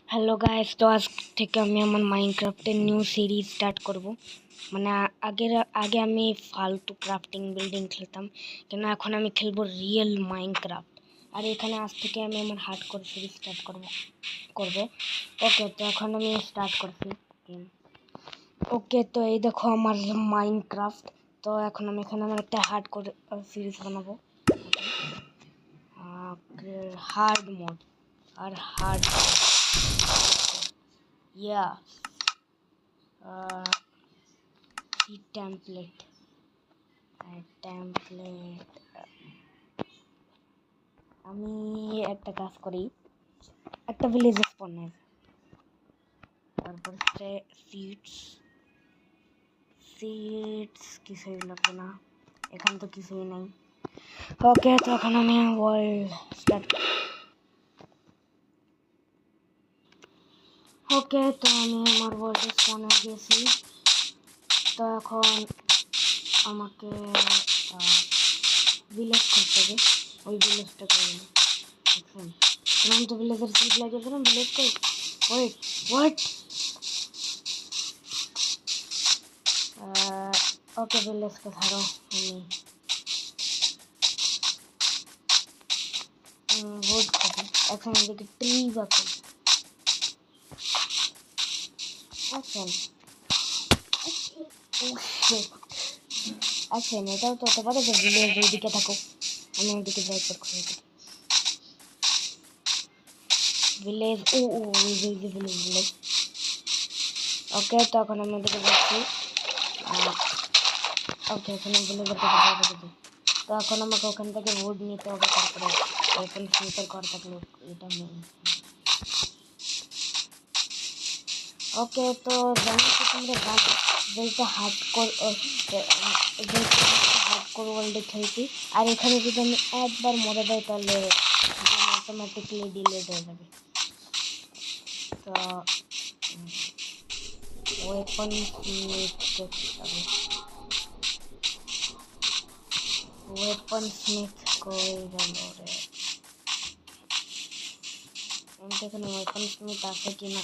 Hello guys, তো আজ থেকে আমি আমার মাইনক্রাফটের নিউ সিরিজ স্টার্ট করব। মানে আগে আমি ফালতু ক্রাফটিং বিল্ডিং খেলতাম, কিন্তু এখন আমি খেলবো রিয়েল মাইনক্রাফট। আর এখানে আজ থেকে আমি আমার হার্ডকোর সিরিজ স্টার্ট করব। ওকে, তো এখন আমি স্টার্ট করছি গেম। ওকে, তো এই দেখো আমার মাইনক্রাফট। তো এখন আমি এখানে আমার একটা হার্ডকোর সিরিজ বানাবো। হার্ড মোড আর হার্ড yeah template আমি একটা কাজ করি, একটা ভিলেজ স্পন্নার, তারপর সিডস কিছুই লাগবে না, এখান তো কিছুই নাই। ওকে, তো এখন আমি ওয়ার্ল্ড স্টার্ট। ওকে, তো আমি আমার ওয়ার্ল্ড স্পনে গেছি। তো এখন আমাকে ভিলেজ করতে হবে, ওই ভিলেজটা করে নেব। দেখুন, আমি তো ভিলেজের সিট লাগিয়ে দিলাম। ভিলেজ কই? ওয়েট ওকে, ভিলেজকে ছাড়ো। আমি ভোট খাবো। এখন এদিকে ট্রি বাকি আছেন। আছেন, এটাও তো হতে পারে যে ভিলেজ ওইদিকে থাকো, আমি ওইদিকে যাই করে ভিলেজ। ভিলেজ। ওকে, তো এখন আমি ওদিকে যাচ্ছি। ওকে, এখানে ভিলেজের দিকে যাবো। তো এখন আমাকে ওখান থেকে উড নিতে হবে, তারপরে ওপেন ফিউচার ঘর থাকলে এটা নেই। ওকে, তো জানো তো তোমরা যেটা হার্ডকোর ওয়ার্ল্ডে খেলছি, আর এখানে যদি আমি একবার মরে যাই তাহলে অটোমেটিকলি ডিলিট হয়ে যাবে। তো ওয়েপন স্মিথ কই গেল রে? এখানে ওয়েপন স্মিথ আছে কিনা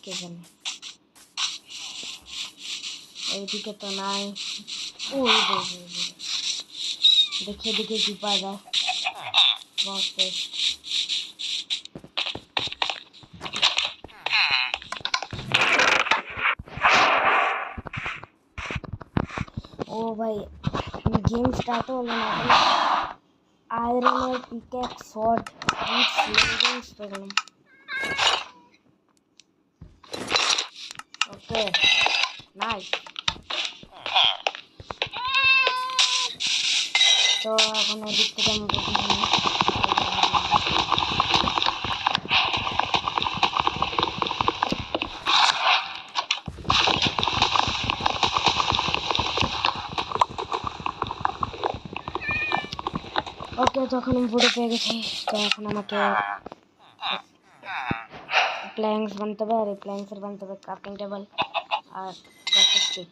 কে জানে। এইদিকে তো নাই। দেখে দেখে কি পাওয়া যায়। ও ভাই, গেম স্টার্ট হলো না। আয়রনের পিকেক শর্ট পেলাম। ওকে, নাইস। তো এখন এদিক থেকে আমি ওকে, তখন আমি বুড়ো পেয়ে গেছি। তো এখন আমাকে প্ল্যাঙ্কস বানতে হবে, আর এই প্ল্যাঙ্কসের বানতে হবে ক্রাফটিং টেবল আর স্টিক।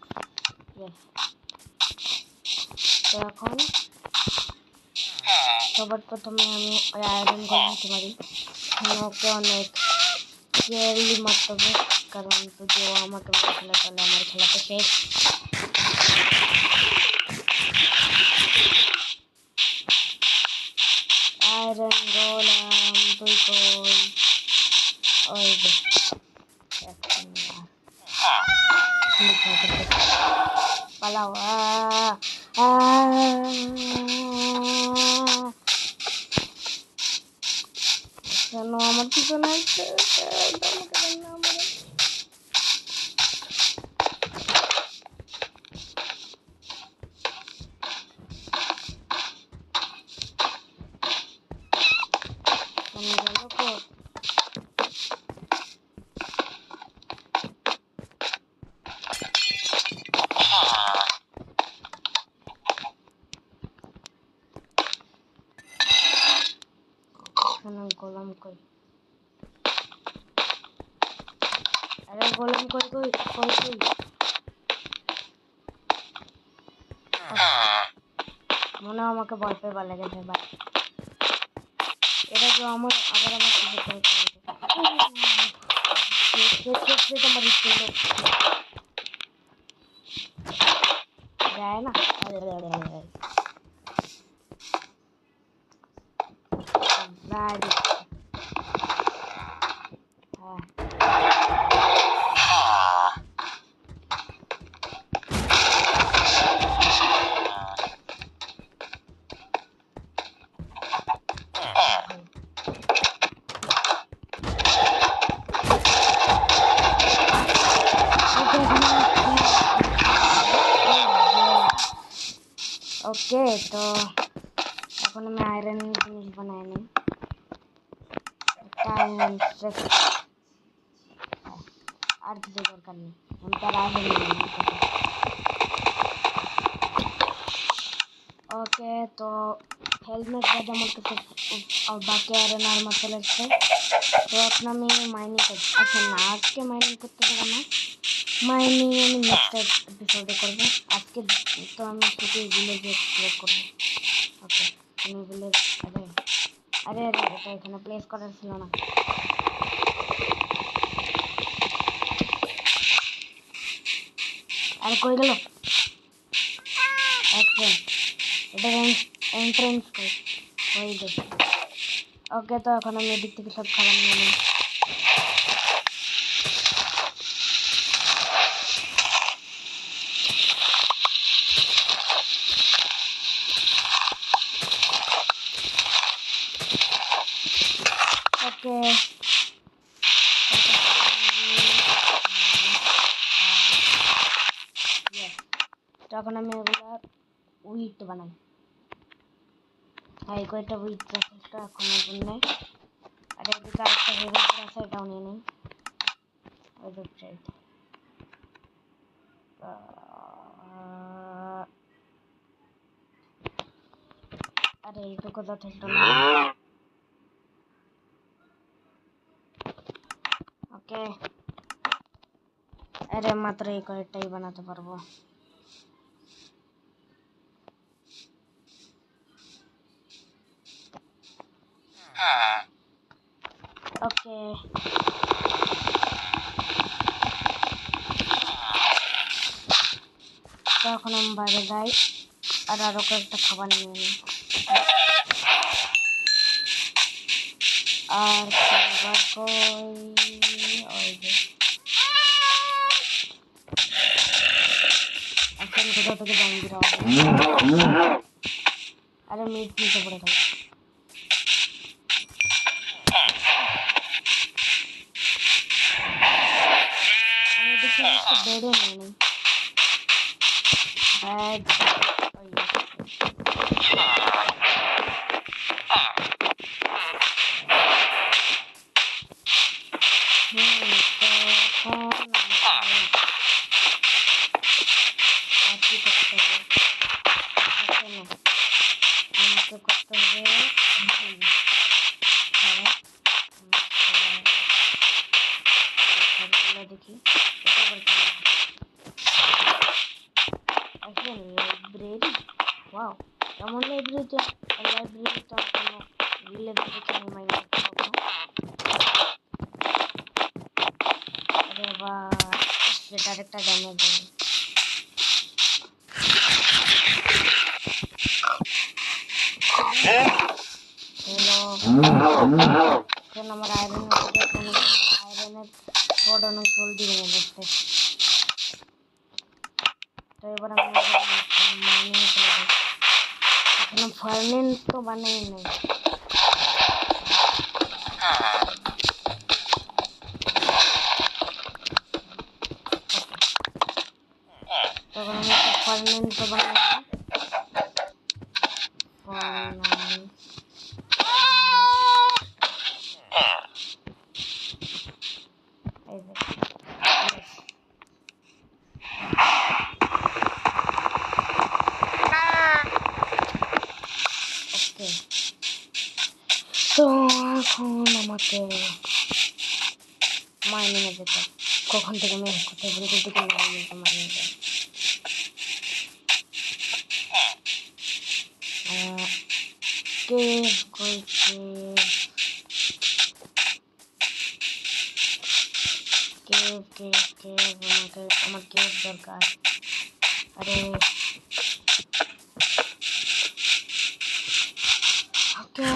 তো এখন সবার প্রথমে আমি ওই আয়রন করে নিতে পারি। ওকে অনেক কেয়ারলি মারতে হবে, কারণ যদি ও আমাকে মেরে ফেলে তাহলে আমার খেলা তো শেষ। আয়রন গোলাম তুই কই? ওই যে পালাও। কেন আমার পিছনে আসছে? গোলাম কই? আরে গোলাম কই কই কই কই? মনে হয় আমাকে ভয় পেয়ে ভালো লেগেছে ভাই। এটা তো আমার আবার আমার কিছু हमारी जाए ना ओके तो এখন আমি আয়রন জিনিস বানাই নি আর কিছু দরকার নেই আমি তার আয়রন ओके तो हेलमेट बजा मत और बाकी आयरन आर्मर चले तो अपना मैं माइनिंग कर अच्छा ना आज के माइनिंग करते जाना माइनिंग আমি নেক্সট এপিসোডে করব আজকে তো আমি শুধু ভিলেজ এক্সপ্লোর করব ওকে আমি ভিলেজ আরে এটা এখানে প্লেস করার ছিল না আরে কই গেল অ্যাকশন এটা এন্ট্রেন্স কই ওই যে ওকে তো এখন আমি এদিক থেকে সব খাবার নিয়ে নিই ओके তখন আমি এগুলা উইট বানাই এই কয়টা উইট যথেষ্ট এখনের জন্য আর এদিকে আরেকটা হেভেন আছে এটাও নিয়ে নিই ওই ওয়েবসাইট আরে এইটুকু যথেষ্ট না ওকে আরে মাত্র এই কয়টাই বানাতে পারবো ओके तो এখন আমি বাইরে যাই আর আরো কয়েকটা খাবার নিয়ে নিই আর খাবার কই ওই যে এখন কোথা থেকে জানি দিরা আরে মিট নিতে পড়ে গেল আমি দেখি বেড়ে নেই ব্যাগ देखी लाइब्रेरी वाओ কেমন লাইব্রেরি তো কোনো ভিলেজ থেকে আমি মাইন করতে পারবো আরে বাহ সেটা একটা ড্যামেজ দেবে হ্যালো এখন আমার আয়রনের থ্রড অনেক জলদি ভেঙে যাচ্ছে তো এবার আমি মাইনিং চলে যাই এখানে ফার্মেন্ট তো বানাই নাই তখন আমি ফার্মেন্ট তো বানাই তো এখন আমাকে মাইনিংয়ে যেতে কখন থেকে আমি কোথায় বলতে থেকে মাইনিংয়ে কেভ কই কেভ কেভ আমাকে আমার কেভ দরকার। আরে ওকে,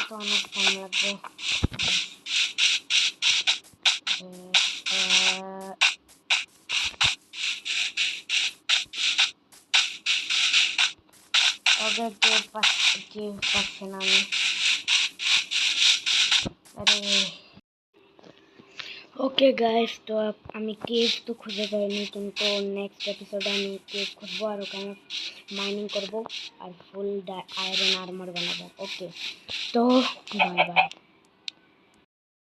তো অনেক টাইম লাগবে। ওকে, কেভ পাচ্ছে না আমি। আরে ওকে গাইস, তো আমি কেভ তো খুঁজে পাইনি, কিন্তু নেক্সট এপিসোডে আমি কেভ খুঁজবো আর ওখানে মাইনিং করব আর ফুল আয়রন আর্মার বানাবো। ওকে, তো বাই বাই।